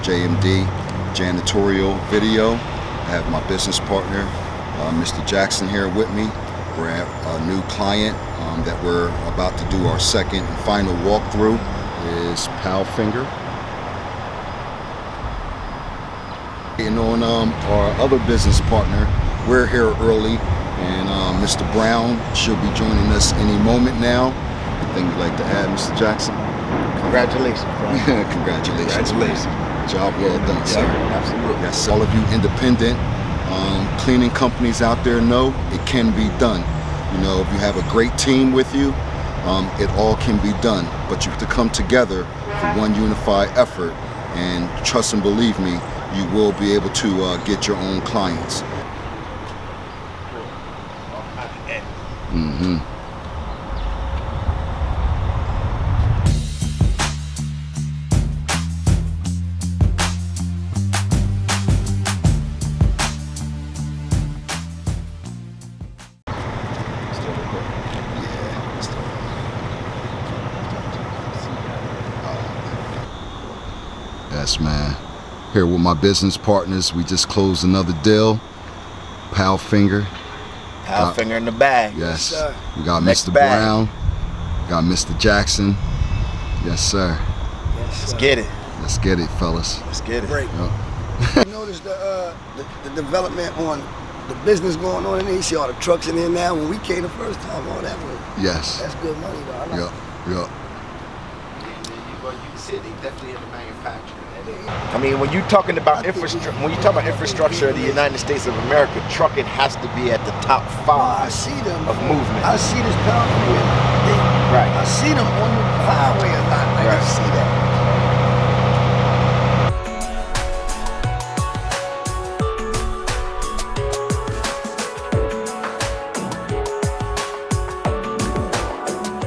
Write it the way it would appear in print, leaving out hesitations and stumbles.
JMD, Janitorial Video. I have my business partner, Mr. Jackson, here with me. We're at a new client that we're about to do our second and final walkthrough. Is Finger. And on our other business partner, we're here early, and Mr. Brown should be joining us any moment now. Anything you'd like to add, Mr. Jackson? Congratulations, bro. Congratulations. Congratulations. Job well done, sir. Absolutely. Yes, all of you independent cleaning companies out there know it can be done. You know, if you have a great team with you, it all can be done. But you have to come together for one unified effort, and trust and believe me, you will be able to get your own clients. Mm-hmm. Yes, man. Here with my business partners, we just closed another deal. Finger. Finger in the bag. Yes. Yes, sir. We got Next Mr. bag. Brown. Got Mr. Jackson. Yes, sir. Yes, Let's get it. Let's get it, fellas. Let's get it. Break. Yep. You notice the development on the business going on in there. You see all the trucks in there now. When we came the first time, all that was Yes. that's good money, though. I like Yep. Yep. You can see they definitely in the manufacturing. I mean, when you're talking about infrastructure of the United States of America, trucking has to be at the top I 5 see them of movement. I see this power. Right. I see them on the highway a lot. Like I Right. see that.